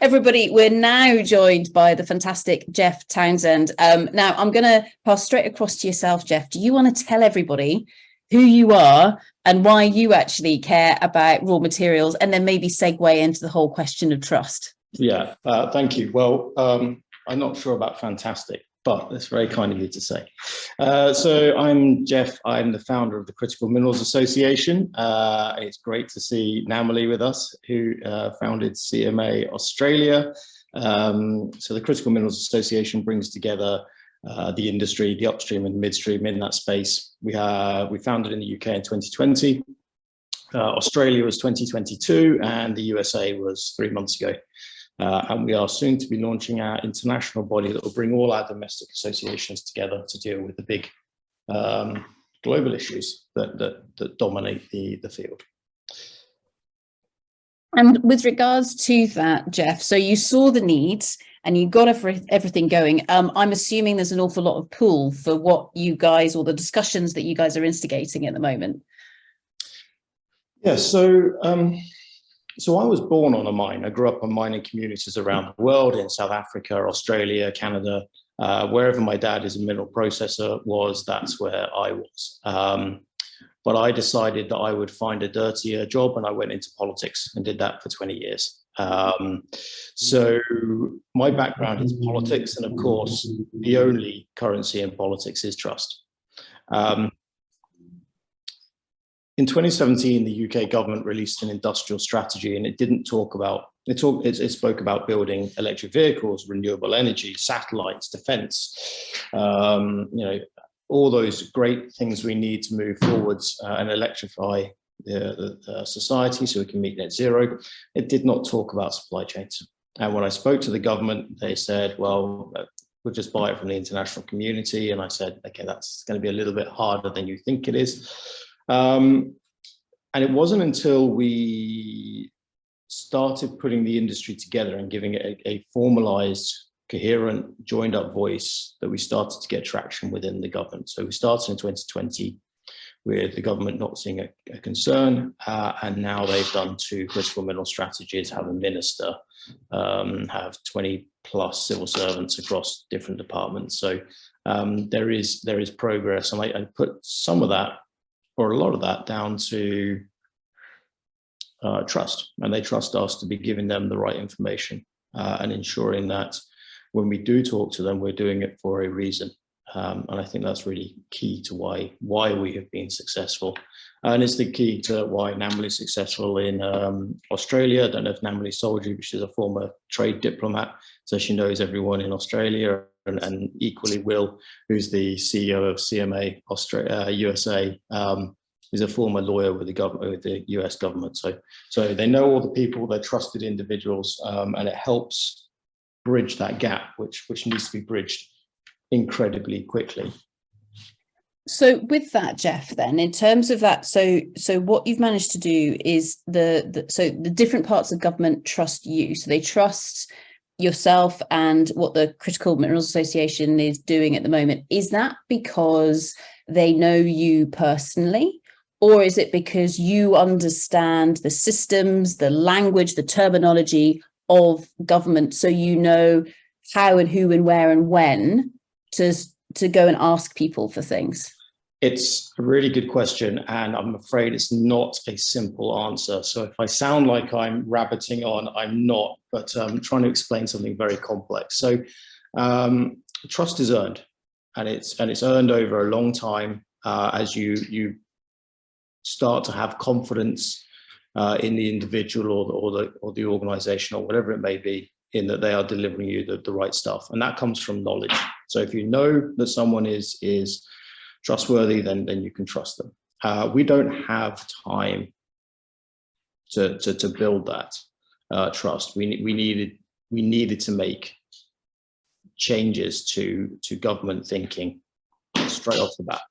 Everybody, we're now joined by the fantastic Jeff Townsend. Now, I'm going to pass straight across to yourself, Jeff. Do you want to tell everybody who you are and why you actually care about raw materials, and then maybe segue into the whole question of trust? Yeah, thank you. Well, I'm not sure about fantastic, but that's very kind of you to say. So I'm Jeff. I'm the founder of the Critical Minerals Association. It's great to see Namali with us, who founded CMA Australia. So the Critical Minerals Association brings together the industry, the upstream and midstream in that space. We founded in the UK in 2020. Australia was 2022, and the USA was 3 months ago. And we are soon to be launching our international body that will bring all our domestic associations together to deal with the big global issues that dominate the field. And with regards to that, Jeff, so you saw the needs and you got everything going. I'm assuming there's an awful lot of pull for what you guys, or the discussions that you guys are instigating at the moment. Yeah, so I was born on a mine. I grew up in mining communities around the world, in South Africa, Australia, Canada, wherever my dad is a mineral processor that's where I was. But I decided that I would find a dirtier job, and I went into politics and did that for 20 years. So my background is politics, and of course, the only currency in politics is trust. In 2017, the UK government released an industrial strategy, and it didn't talk about, it spoke about building electric vehicles, renewable energy, satellites, defense, all those great things we need to move forwards and electrify the society so we can meet net zero. It did not talk about supply chains. And when I spoke to the government, they said, well, we'll just buy it from the international community. And I said, okay, that's going to be a little bit harder than you think it is. And it wasn't until we started putting the industry together and giving it a formalized, coherent, joined up voice that we started to get traction within the government. So we started in 2020 with the government not seeing a concern, and now they've done 2 critical mineral strategies, have a minister, have 20 plus civil servants across different departments. So there is progress, and I put some of that, or a lot of that, down to trust, and they trust us to be giving them the right information and ensuring that when we do talk to them, we're doing it for a reason. And I think that's really key to why we have been successful. And it's the key to why Namali is successful in Australia. I don't know if Namali told you, but she's a former trade diplomat, so she knows everyone in Australia, and equally Will, who's the CEO of CMA USA, is a former lawyer with the government, with the US government. So they know all the people, they're trusted individuals, and it helps bridge that gap, which needs to be bridged incredibly quickly. So with that, Jeff, then in terms of that, so what you've managed to do is so the different parts of government trust you, so they trust yourself and what the Critical Minerals Association is doing at the moment. Is that because they know you personally, or is it because you understand the systems, the language, the terminology of government, so you know how and who and where and when to go and ask people for things? It's a really good question, and I'm afraid it's not a simple answer. So if I sound like I'm rabbiting on, I'm not, but I'm trying to explain something very complex. So trust is earned, and it's earned over a long time as you start to have confidence in the individual or the organization, or whatever it may be, in that they are delivering you the right stuff. And that comes from knowledge. So if you know that someone is trustworthy, then you can trust them. We don't have time to build that trust. We needed to make changes to government thinking straight off the bat.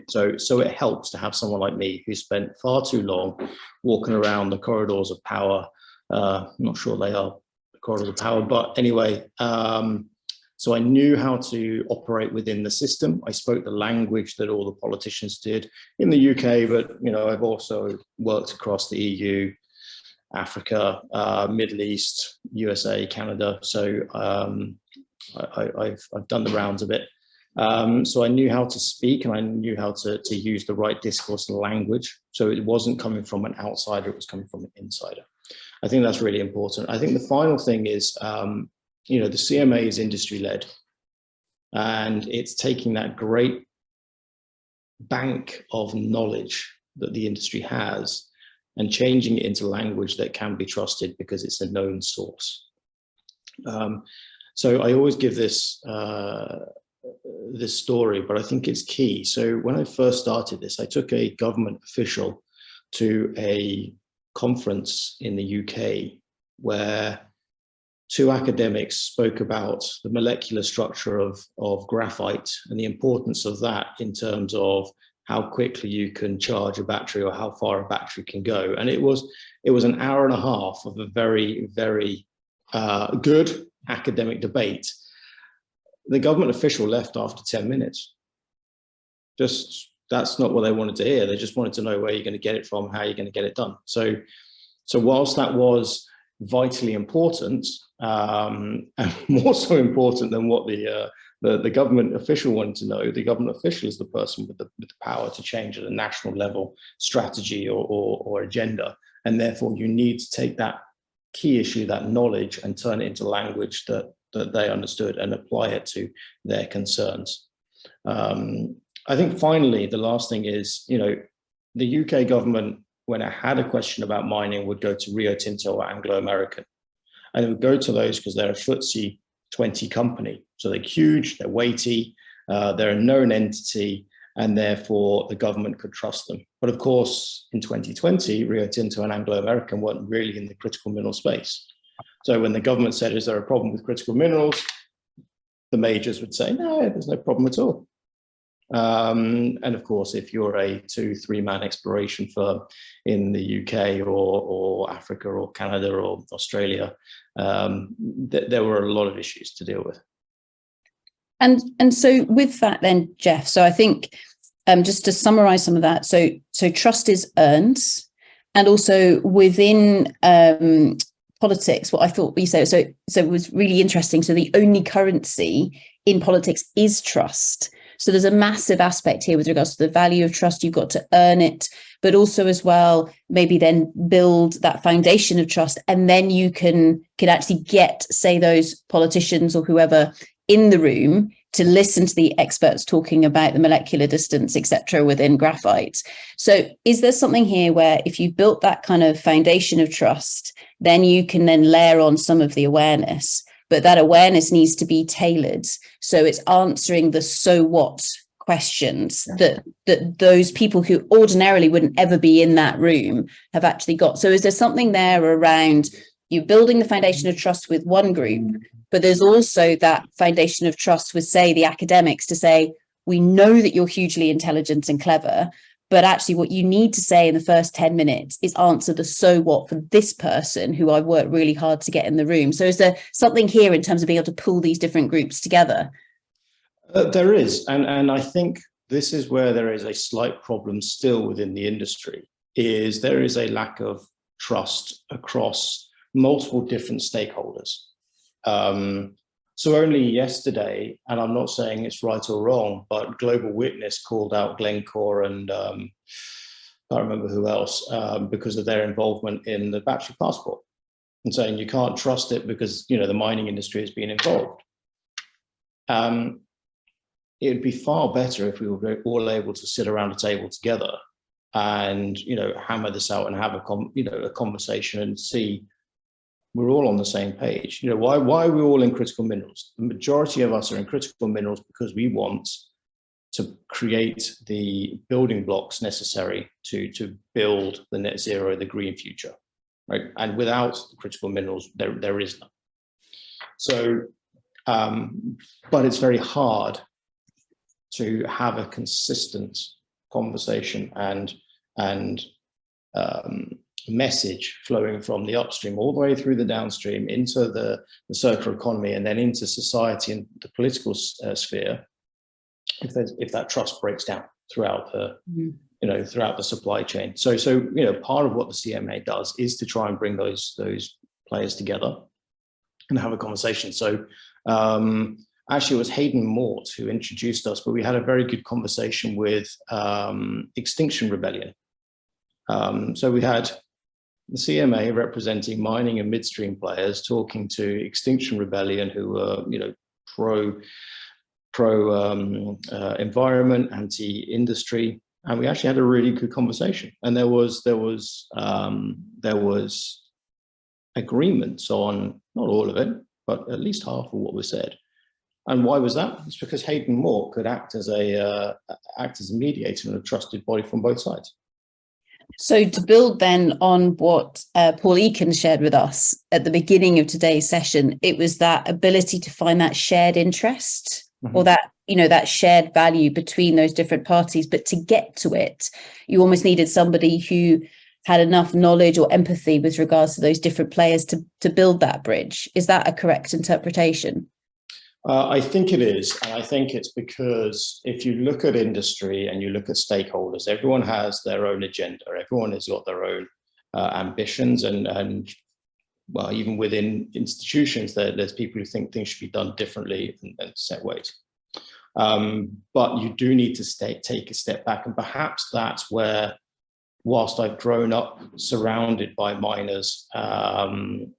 So it helps to have someone like me who spent far too long walking around the corridors of power. I'm not sure they are the corridors of power, but anyway, so I knew how to operate within the system. I spoke the language that all the politicians did in the UK, but I've also worked across the EU, Africa, Middle East, USA, Canada. So I've done the rounds a bit. So I knew how to speak, and I knew how to use the right discourse language. So it wasn't coming from an outsider, it was coming from an insider. I think that's really important. I think the final thing is, the CMA is industry-led, and it's taking that great bank of knowledge that the industry has and changing it into language that can be trusted because it's a known source. So I always give this story, but I think it's key. So when I first started this, I took a government official to a conference in the UK where two academics spoke about the molecular structure of graphite and the importance of that in terms of how quickly you can charge a battery or how far a battery can go. And it was an hour and a half of a very, very good academic debate. The government official left after 10 minutes. That's not what they wanted to hear. They just wanted to know where you're going to get it from, how you're going to get it done. So whilst that was vitally important, and more so important than what the government official wanted to know, the government official is the person with the power to change at a national level strategy or agenda. And therefore you need to take that key issue, that knowledge, and turn it into language that they understood and apply it to their concerns. I think finally, the last thing is, the UK government, when it had a question about mining, would go to Rio Tinto or Anglo American. And it would go to those because they're a FTSE 20 company. So they're huge, they're weighty, they're a known entity, and therefore the government could trust them. But of course, in 2020, Rio Tinto and Anglo American weren't really in the critical mineral space. So when the government said, is there a problem with critical minerals? The majors would say, no, there's no problem at all. And of course, if you're a 2-3 man exploration firm in the UK or Africa or Canada or Australia, there were a lot of issues to deal with. And so with that then, Jeff, so I think just to summarize some of that, so trust is earned, and also within politics, what I thought we said, so it was really interesting. So the only currency in politics is trust. So there's a massive aspect here with regards to the value of trust. You've got to earn it, but also as well, maybe then build that foundation of trust. And then you can actually get, say, those politicians or whoever in the room to listen to the experts talking about the molecular distance, et cetera, within graphite. So is there something here where if you built that kind of foundation of trust, then you can then layer on some of the awareness? But that awareness needs to be tailored. So it's answering the so what questions that those people who ordinarily wouldn't ever be in that room have actually got. So is there something there around you building the foundation of trust with one group, but there's also that foundation of trust with, say, the academics to say, we know that you're hugely intelligent and clever, but actually what you need to say in the first 10 minutes is answer the so what for this person who I worked really hard to get in the room. So is there something here in terms of being able to pull these different groups together? There is. And I think this is where there is a slight problem still within the industry, is there is a lack of trust across multiple different stakeholders. So only yesterday, and I'm not saying it's right or wrong, but Global Witness called out Glencore and I can't remember who else because of their involvement in the battery passport, and saying you can't trust it because the mining industry has been involved. It would be far better if we were all able to sit around a table together and hammer this out and have a conversation and see we're all on the same page. Why are we all in critical minerals? The majority of us are in critical minerals because we want to create the building blocks necessary to build the net zero, the green future, right? And without the critical minerals, there is none. So, but it's very hard to have a consistent conversation and message flowing from the upstream all the way through the downstream into the circular economy and then into society and the political sphere if that trust breaks down throughout throughout the supply chain. So part of what the CMA does is to try and bring those players together and have a conversation. So actually, it was Hayden Mort who introduced us, but we had a very good conversation with Extinction Rebellion. So we had the CMA representing mining and midstream players talking to Extinction Rebellion, who were, pro environment, anti-industry, and we actually had a really good conversation. And there was agreements on not all of it, but at least half of what was said. And why was that? It's because Hayden Mort could act as a mediator and a trusted body from both sides. So to build then on what Paul Eakin shared with us at the beginning of today's session, it was that ability to find that shared interest, or that, that shared value between those different parties. But to get to it, you almost needed somebody who had enough knowledge or empathy with regards to those different players to build that bridge. Is that a correct interpretation? I think it is. And I think it's because if you look at industry and you look at stakeholders, everyone has their own agenda. Everyone has got their own ambitions. And well, even within institutions, there's people who think things should be done differently and set ways. But you do need to take a step back. And perhaps that's where, whilst I've grown up surrounded by miners and,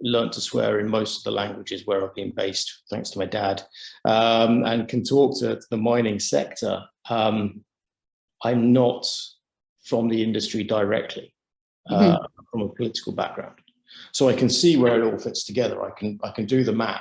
learned to swear in most of the languages where I've been based, thanks to my dad, and can talk to the mining sector, I'm not from the industry directly, from a political background. So I can see where it all fits together. I can do the math,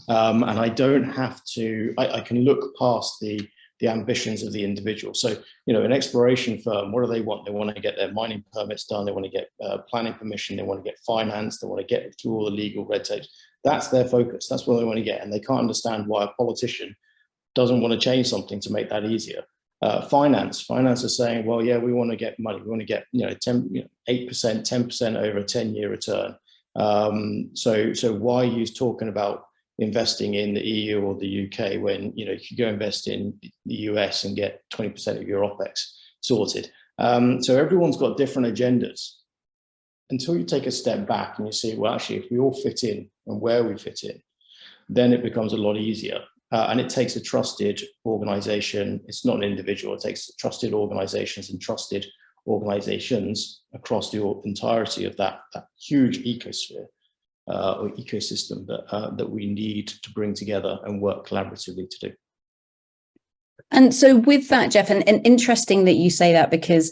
and I don't have to, I can look past the ambitions of the individual. So, an exploration firm, what do they want? They want to get their mining permits done. They want to get planning permission. They want to get finance. They want to get through all the legal red tapes. That's their focus. That's what they want to get. And they can't understand why a politician doesn't want to change something to make that easier. Finance are saying, well, yeah, we want to get money. We want to get, 8%, 10% over a 10-year return. So why are you talking about investing in the EU or the UK when you could go invest in the US and get 20% of your OPEX sorted? So everyone's got different agendas. Until you take a step back and you see, well, actually, if we all fit in and where we fit in, then it becomes a lot easier. And it takes a trusted organization. It's not an individual. It takes trusted organizations and trusted organizations across the entirety of that huge ecosphere. Or ecosystem that we need to bring together and work collaboratively to do. And so with that, Jeff, and interesting that you say that, because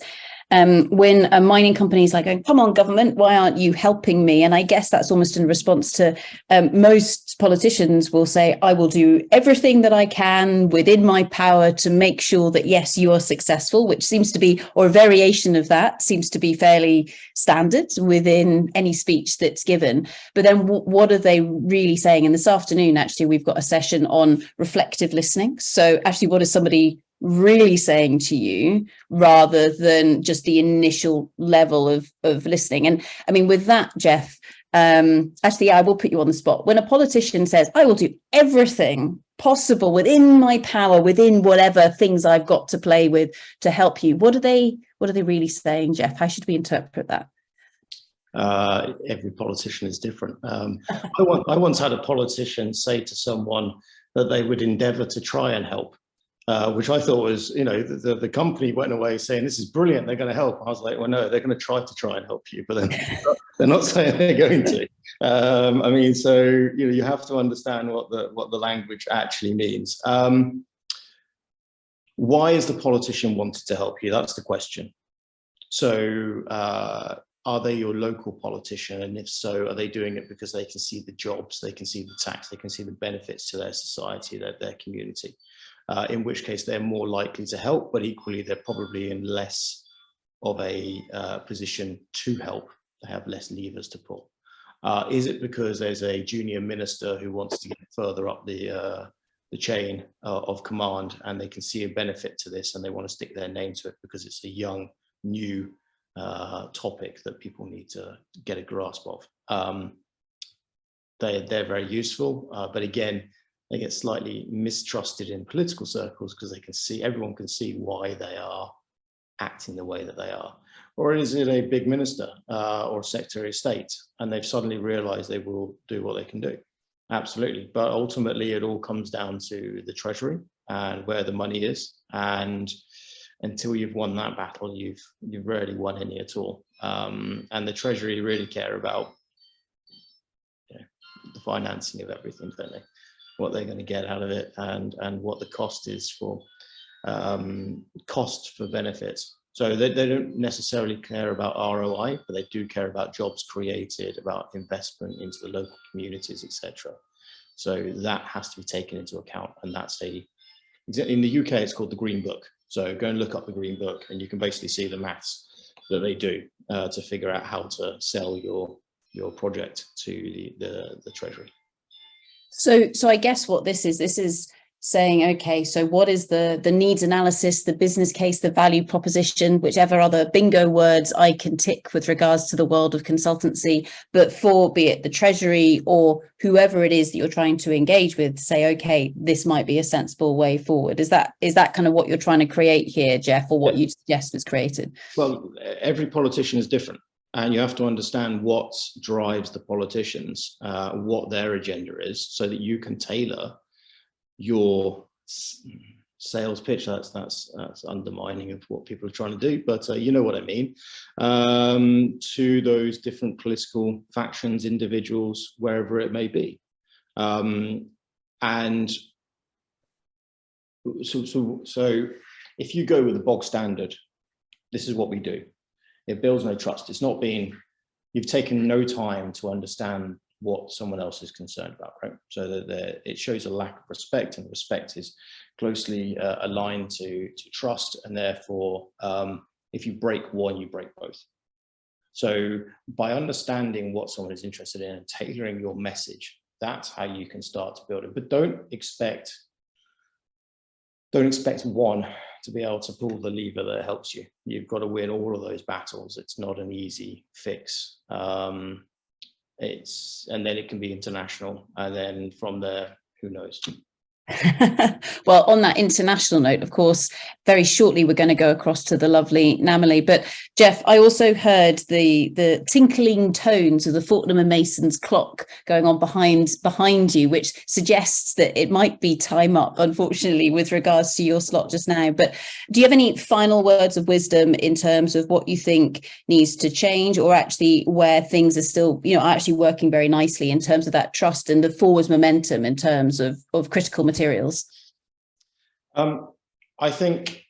when a mining company is like going, come on, government, why aren't you helping me? And I guess that's almost in response to most politicians will say, I will do everything that I can within my power to make sure that, yes, you are successful, which seems to be, or a variation of that seems to be fairly standard within any speech that's given. But then what are they really saying? And this afternoon, actually, we've got a session on reflective listening. So actually, what is somebody really saying to you rather than just the initial level of listening? And I mean, with that, Jeff, actually, I will put you on the spot. When a politician says, I will do everything possible within my power, within whatever things I've got to play with to help you, what are they really saying, Jeff? How should we interpret that? Every politician is different. I once had a politician say to someone that they would endeavor to try and help. Which I thought was, the company went away saying, this is brilliant, they're going to help. I was like, well, no, they're going to try and help you, but they're not saying they're going to. I mean, so, you have to understand what the language actually means. Why is the politician wanted to help you? That's the question. So are they your local politician? And if so, are they doing it because they can see the jobs, they can see the tax, they can see the benefits to their society, their community? In which case they're more likely to help, but equally they're probably in less of a position to help. They have less levers to pull. Is it because there's a junior minister who wants to get further up the chain of command and they can see a benefit to this and they want to stick their name to it because it's a young, new topic that people need to get a grasp of? They're very useful, but again, they get slightly mistrusted in political circles because everyone can see why they are acting the way that they are. Or is it a big minister or Secretary of State, and they've suddenly realized they will do what they can do? Absolutely. But ultimately, it all comes down to the Treasury and where the money is. And until you've won that battle, you've rarely won any at all. And the Treasury really care about the financing of everything, don't they? What they're going to get out of it, and what the cost is for cost for benefits. So they don't necessarily care about ROI, but they do care about jobs created, about investment into the local communities, etc. So that has to be taken into account, and that's in the UK it's called the Green Book. So go and look up the Green Book, and you can basically see the maths that they do to figure out how to sell your project to the Treasury. So I guess what this is saying, okay, so what is the needs analysis, the business case, the value proposition, whichever other bingo words I can tick with regards to the world of consultancy, but for be it the Treasury or whoever it is that you're trying to engage with, say, okay, this might be a sensible way forward. Is that kind of what you're trying to create here, Jeff, or what you suggest was created? Well, every politician is different. And you have to understand what drives the politicians, what their agenda is, so that you can tailor your sales pitch. That's undermining of what people are trying to do, but you know what I mean, to those different political factions, individuals, wherever it may be. And so if you go with the bog standard, this is what we do. It builds no trust. It's not you've taken no time to understand what someone else is concerned about, right? So that it shows a lack of respect, and respect is closely aligned to trust, and therefore, if you break one, you break both. So by understanding what someone is interested in and tailoring your message, that's how you can start to build it. But don't expect one to be able to pull the lever that helps you. You've got to win all of those battles. It's not an easy fix. And then it can be international, and then from there, who knows? Well, on that international note, of course, very shortly we're going to go across to the lovely Namely. But Jeff, I also heard the tinkling tones of the Fortnum and Mason's clock going on behind you, which suggests that it might be time up, unfortunately, with regards to your slot just now. But do you have any final words of wisdom in terms of what you think needs to change, or actually where things are still, actually working very nicely in terms of that trust and the forwards momentum in terms of critical materials? I think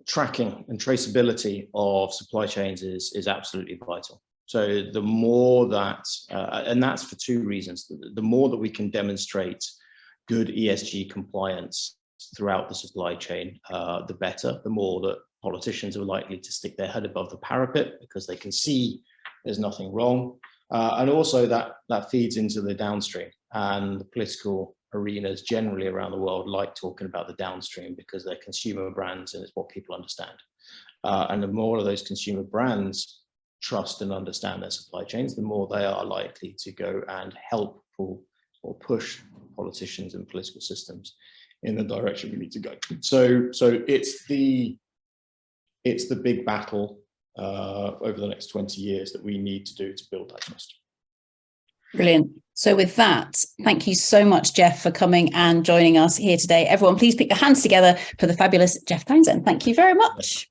tracking and traceability of supply chains is absolutely vital. So the more that, and that's for two reasons, the more that we can demonstrate good ESG compliance throughout the supply chain, the better. The more that politicians are likely to stick their head above the parapet because they can see there's nothing wrong. And also that feeds into the downstream, and the political arenas generally around the world like talking about the downstream because they're consumer brands and it's what people understand. And the more of those consumer brands trust and understand their supply chains, the more they are likely to go and help pull or push politicians and political systems in the direction we need to go. So it's the big battle over the next 20 years that we need to do to build that trust. Brilliant. So with that, thank you so much, Jeff, for coming and joining us here today. Everyone, please put your hands together for the fabulous Jeff Townsend. Thank you very much.